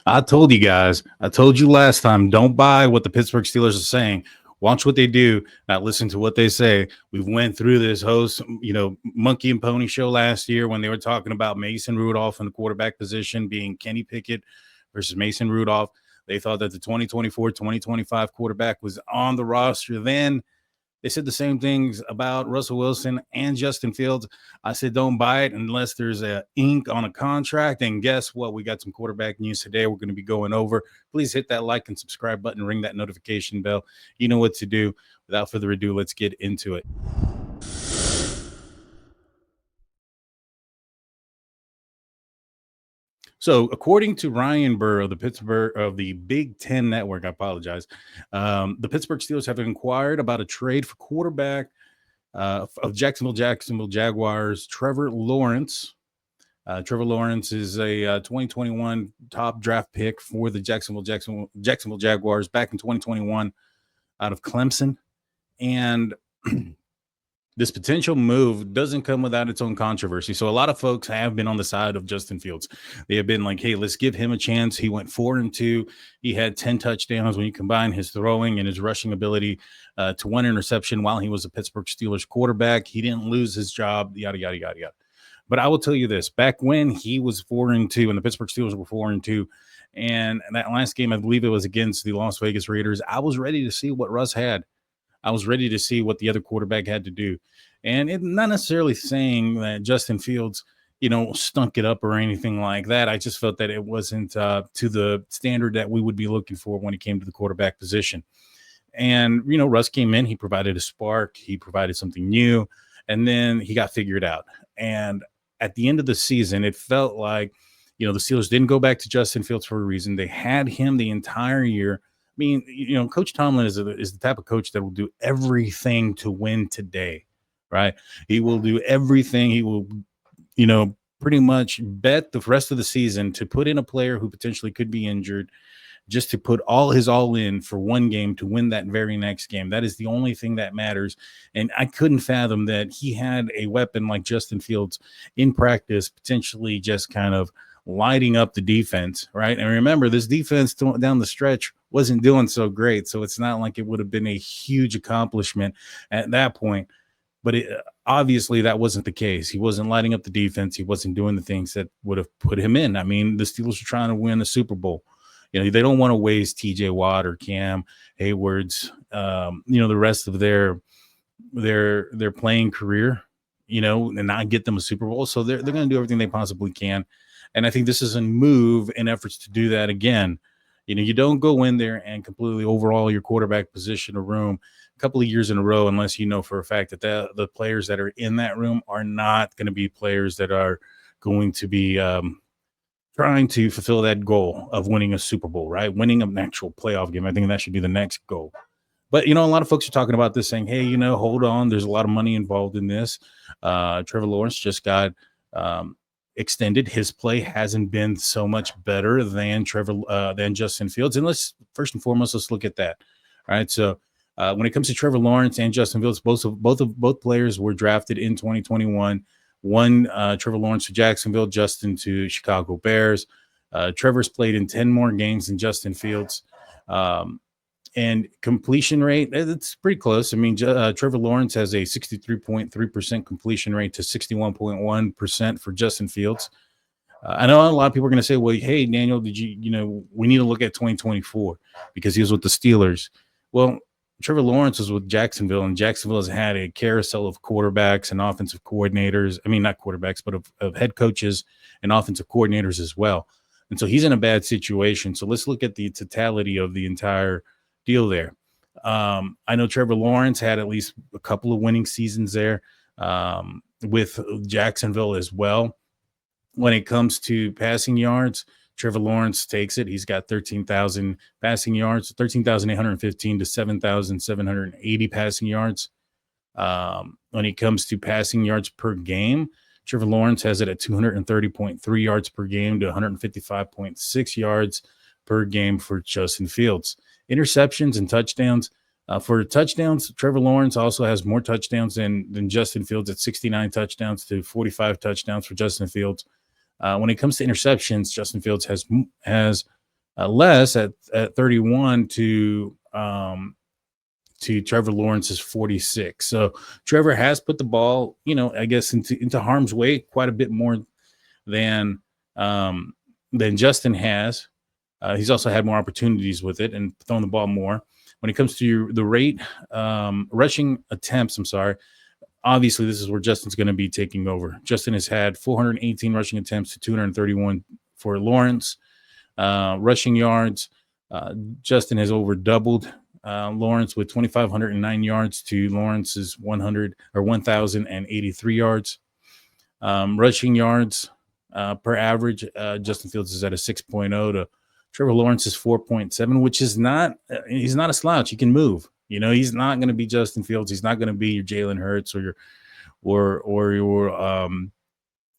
I told you guys, I told you last time, don't buy what the Pittsburgh Steelers are saying. Watch what they do, not listen to what they say. We've went through this host, monkey and pony show last year when they were talking about Mason Rudolph in the quarterback position being Kenny Pickett versus Mason Rudolph. They thought that the 2024-2025 quarterback was on the roster then. They said the same things about Russell Wilson and Justin Fields. I said, don't buy it unless there's a ink on a contract. And guess what? We got some quarterback news today we're going to be going over. Please hit that like and subscribe button, ring that notification bell. You know what to do. Without further ado, let's get into it. So, according to Ryan Burr of the Big Ten Network, I apologize. The Pittsburgh Steelers have inquired about a trade for quarterback of Jacksonville Jaguars, Trevor Lawrence. Trevor Lawrence is a 2021 top draft pick for the Jacksonville Jaguars back in 2021 out of Clemson, and this potential move doesn't come without its own controversy. So a lot of folks have been on the side of Justin Fields. They have been like, hey, let's give him a chance. He went 4-2. He had 10 touchdowns when you combine his throwing and his rushing ability to one interception while he was a Pittsburgh Steelers quarterback. He didn't lose his job, yada, yada, yada, yada. But I will tell you this, back when he was 4-2 and the Pittsburgh Steelers were 4-2, and that last game, I believe it was against the Las Vegas Raiders, I was ready to see what Russ had. I was ready to see what the other quarterback had to do. And it's not necessarily saying that Justin Fields, stunk it up or anything like that. I just felt that it wasn't to the standard that we would be looking for when it came to the quarterback position. And, Russ came in, he provided a spark, he provided something new, and then he got figured out. And at the end of the season, it felt like, the Steelers didn't go back to Justin Fields for a reason. They had him the entire year. I mean, Coach Tomlin is the type of coach that will do everything to win today, right? He will do everything. He will, pretty much bet the rest of the season to put in a player who potentially could be injured just to put all in for one game to win that very next game. That is the only thing that matters. And I couldn't fathom that he had a weapon like Justin Fields in practice, potentially just kind of lighting up the defense, right? And remember, this defense down the stretch wasn't doing so great, so it's not like it would have been a huge accomplishment at that point. But obviously, that wasn't the case. He wasn't lighting up the defense. He wasn't doing the things that would have put him in. I mean, the Steelers are trying to win the Super Bowl. They don't want to waste T.J. Watt or Cam Hayward's, the rest of their playing career, and not get them a Super Bowl. So they're going to do everything they possibly can. And I think this is a move in efforts to do that again. You don't go in there and completely overhaul your quarterback position or room a couple of years in a row unless you know for a fact that the players that are in that room are not going to be players that are going to be trying to fulfill that goal of winning a Super Bowl, right? Winning an actual playoff game. I think that should be the next goal. But, a lot of folks are talking about this saying, hey, hold on. There's a lot of money involved in this. Trevor Lawrence just got extended. His play hasn't been so much better than than Justin Fields. And let's first and foremost, let's look at that. All right. So when it comes to Trevor Lawrence and Justin Fields, both players were drafted in 2021. One, Trevor Lawrence to Jacksonville, Justin to Chicago Bears. Trevor's played in 10 more games than Justin Fields. And completion rate, it's pretty close. I mean, Trevor Lawrence has a 63.3% completion rate to 61.1% for Justin Fields. I know a lot of people are going to say, well, hey, Daniel, we need to look at 2024 because he was with the Steelers. Well, Trevor Lawrence was with Jacksonville, and Jacksonville has had a carousel of quarterbacks and offensive coordinators. I mean, not quarterbacks, but of head coaches and offensive coordinators as well. And so he's in a bad situation. So let's look at the totality of the entire deal there. I know Trevor Lawrence had at least a couple of winning seasons there with Jacksonville as well. When it comes to passing yards, Trevor Lawrence takes it. He's got 13,000 passing yards, 13,815 to 7,780 passing yards. When it comes to passing yards per game, Trevor Lawrence has it at 230.3 yards per game to 155.6 yards per game for Justin Fields. Interceptions and touchdowns. For touchdowns, Trevor Lawrence also has more touchdowns than Justin Fields at 69 touchdowns to 45 touchdowns for Justin Fields. When it comes to interceptions, Justin Fields has less at 31 to Trevor Lawrence's 46. So Trevor has put the ball, I guess into harm's way quite a bit more than um, Justin has. He's also had more opportunities with it and thrown the ball more. When it comes to the rate, rushing attempts, I'm sorry. Obviously, this is where Justin's going to be taking over. Justin has had 418 rushing attempts to 231 for Lawrence. Rushing yards, Justin has over doubled Lawrence with 2,509 yards to Lawrence's 1,083 yards. Rushing yards per average, Justin Fields is at a 6.0 to Trevor Lawrence's 4.7, which is he's not a slouch. He can move. He's not going to be Justin Fields. He's not going to be your Jalen Hurts or your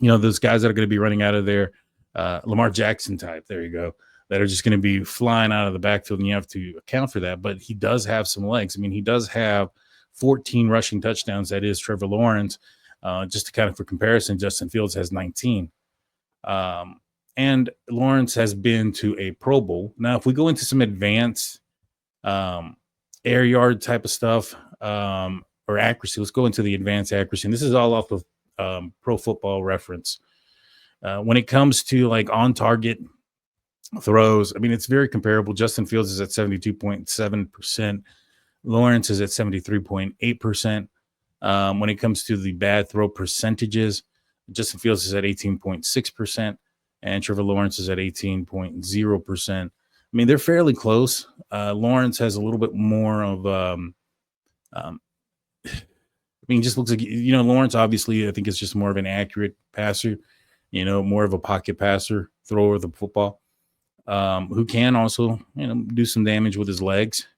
those guys that are going to be running out of there. Lamar Jackson type. There you go. That are just going to be flying out of the backfield, and you have to account for that. But he does have some legs. I mean, he does have 14 rushing touchdowns. That is Trevor Lawrence. Just to kind of for comparison, Justin Fields has 19. And Lawrence has been to a Pro Bowl. Now, if we go into some advanced air yard type of stuff or accuracy, let's go into the advanced accuracy. And this is all off of Pro Football Reference. When it comes to like on target throws, I mean, it's very comparable. Justin Fields is at 72.7%. Lawrence is at 73.8%. When it comes to the bad throw percentages, Justin Fields is at 18.6%, and Trevor Lawrence is at 18.0%. I mean, they're fairly close. Lawrence has a little bit more of, just looks like, Lawrence obviously, I think is just more of an accurate passer, more of a pocket passer, thrower of the football, who can also, do some damage with his legs.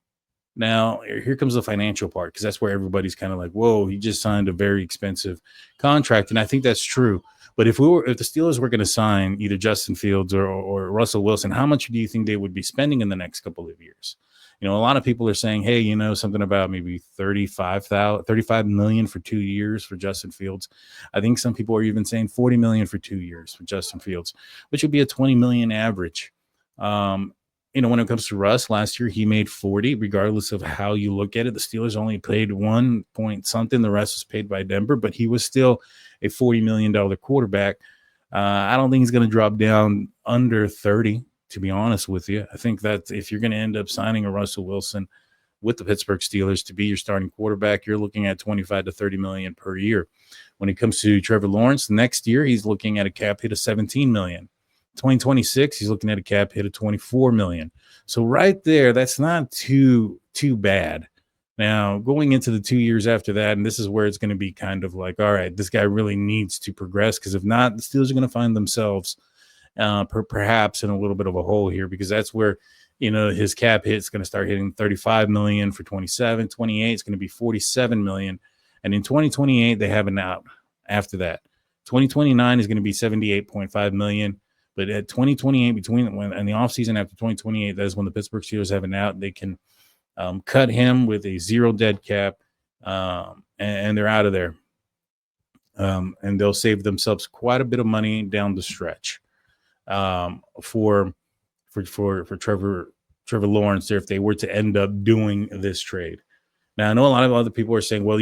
Now, here comes the financial part, because that's where everybody's kind of like, whoa, he just signed a very expensive contract. And I think that's true. But if the Steelers were going to sign either Justin Fields or Russell Wilson, how much do you think they would be spending in the next couple of years? A lot of people are saying, hey, something about maybe $35 million for 2 years for Justin Fields. I think some people are even saying $40 million for 2 years for Justin Fields, which would be a $20 million average. When it comes to Russ, last year he made 40, regardless of how you look at it. The Steelers only paid 1 point something. The rest was paid by Denver, but he was still a $40 million quarterback. I don't think he's going to drop down under 30, to be honest with you. I think that if you're going to end up signing a Russell Wilson with the Pittsburgh Steelers to be your starting quarterback, you're looking at 25 to 30 million per year. When it comes to Trevor Lawrence, next year he's looking at a cap hit of 17 million. 2026, he's looking at a cap hit of 24 million. So right there, that's not too bad. Now, going into the 2 years after that, and this is where it's going to be kind of like, all right, this guy really needs to progress, because if not, the Steelers are going to find themselves perhaps in a little bit of a hole here, because that's where, his cap hit is going to start hitting 35 million for 27, 28, it's going to be 47 million. And in 2028, they have an out after that. 2029 is going to be 78.5 million. But at 2028, and the offseason after 2028, that is when the Pittsburgh Steelers have an out. They can cut him with a zero dead cap, and they're out of there. And they'll save themselves quite a bit of money down the stretch for Trevor Lawrence there if they were to end up doing this trade. Now, I know a lot of other people are saying, well,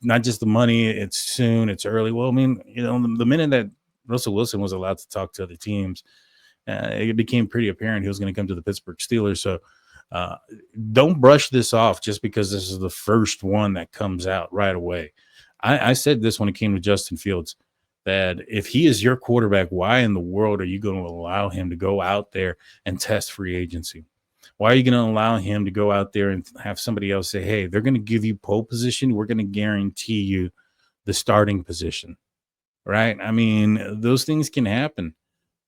not just the money, it's soon, it's early. Well, I mean, the minute that Russell Wilson was allowed to talk to other teams, it became pretty apparent he was going to come to the Pittsburgh Steelers. So don't brush this off just because this is the first one that comes out right away. I said this when it came to Justin Fields, that if he is your quarterback, why in the world are you going to allow him to go out there and test free agency? Why are you going to allow him to go out there and have somebody else say, hey, they're going to give you pole position, we're going to guarantee you the starting position? Right? I mean, those things can happen.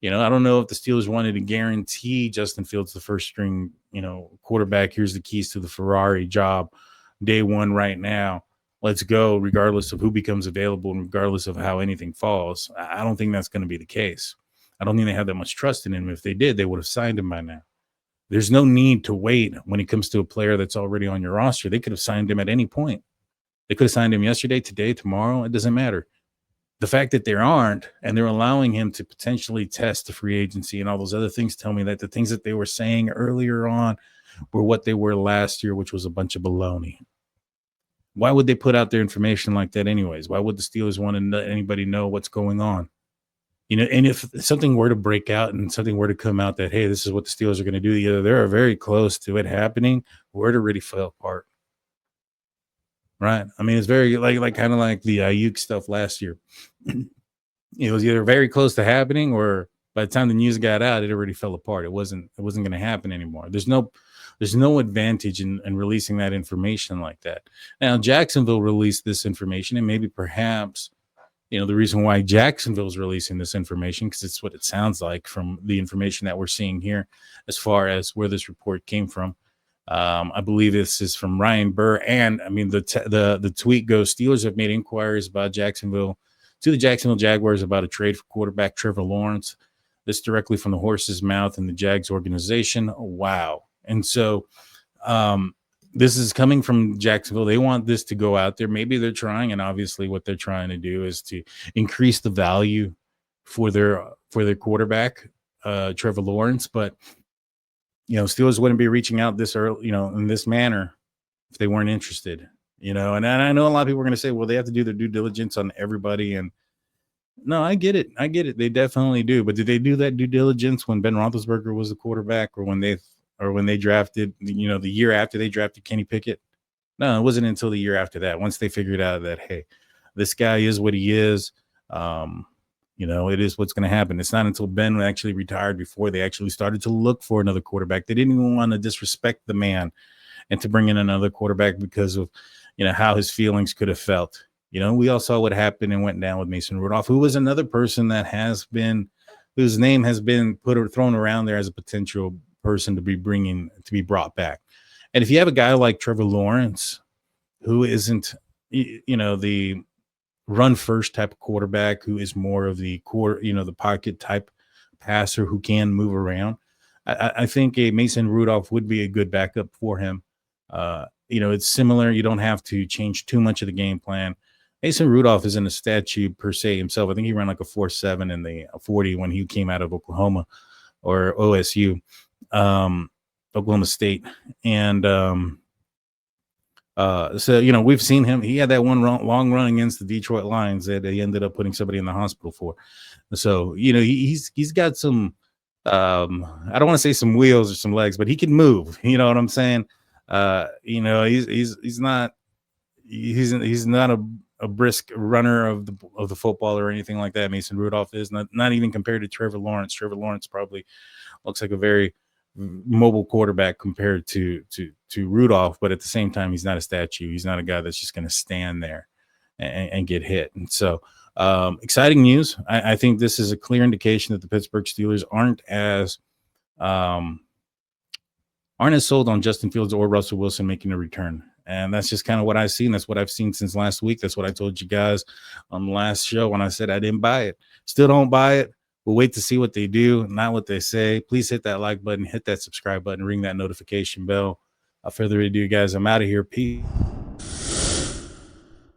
I don't know if the Steelers wanted to guarantee Justin Fields the first string, quarterback. Here's the keys to the Ferrari job. Day one right now. Let's go, regardless of who becomes available and regardless of how anything falls. I don't think that's going to be the case. I don't think they have that much trust in him. If they did, they would have signed him by now. There's no need to wait when it comes to a player that's already on your roster. They could have signed him at any point. They could have signed him yesterday, today, tomorrow. It doesn't matter. The fact that there aren't, and they're allowing him to potentially test the free agency and all those other things, tell me that the things that they were saying earlier on were what they were last year, which was a bunch of baloney. Why would they put out their information like that anyways? Why would the Steelers want to let anybody know what's going on? And if something were to break out and something were to come out that, hey, this is what the Steelers are going to do, either they're very close to it happening or it already fell apart. Right. I mean, it's very like kind of like the Ayuk stuff last year. It was either very close to happening or by the time the news got out, it already fell apart. It wasn't going to happen anymore. There's no advantage in releasing that information like that. Now, Jacksonville released this information, and maybe perhaps, the reason why Jacksonville is releasing this information, because it's what it sounds like from the information that we're seeing here, as far as where this report came from. I believe this is from Ryan Burr, and I mean the tweet goes: Steelers have made inquiries about Jacksonville to the Jacksonville Jaguars about a trade for quarterback Trevor Lawrence. This directly from the horse's mouth in the Jags organization. Wow. And so this is coming from Jacksonville. They want this to go out there. Maybe they're trying, and obviously what they're trying to do is to increase the value for their quarterback, Trevor Lawrence. But Steelers wouldn't be reaching out this early, in this manner if they weren't interested. And I know a lot of people are going to say, well, they have to do their due diligence on everybody. And no, I get it. They definitely do. But did they do that due diligence when Ben Roethlisberger was the quarterback, or when they drafted, the year after they drafted Kenny Pickett? No, it wasn't until the year after that. Once they figured out that, hey, this guy is what he is, it is what's going to happen. It's not until Ben actually retired before they actually started to look for another quarterback. They didn't even want to disrespect the man and to bring in another quarterback because of, how his feelings could have felt. We all saw what happened and went down with Mason Rudolph, who was another person whose name has been thrown around there as a potential person to be brought back. And if you have a guy like Trevor Lawrence, who isn't, the run first type of quarterback, who is more of the the pocket type passer who can move around, I think a Mason Rudolph would be a good backup for him. It's similar. You don't have to change too much of the game plan. Mason Rudolph isn't a statue per se himself. I think he ran like a 4.7 in the 40 when he came out of Oklahoma or OSU, Oklahoma State. And so, we've seen him. He had that one long run against the Detroit Lions that he ended up putting somebody in the hospital for. So, he's got some, I don't want to say some wheels or some legs, but he can move. You know what I'm saying? He's not a brisk runner of the football or anything like that. Mason Rudolph is not even compared to Trevor Lawrence. Trevor Lawrence probably looks like a very mobile quarterback compared to Rudolph, but at the same time, he's not a statue. He's not a guy that's just going to stand there and get hit. And so, exciting news. I think this is a clear indication that the Pittsburgh Steelers aren't as sold on Justin Fields or Russell Wilson making a return. And that's just kind of what I've seen. That's what I've seen since last week. That's what I told you guys on the last show when I said I didn't buy it. Still don't buy it. We'll wait to see what they do, not what they say. Please hit that like button, hit that subscribe button, ring that notification bell. Without further ado, guys, I'm out of here. Peace.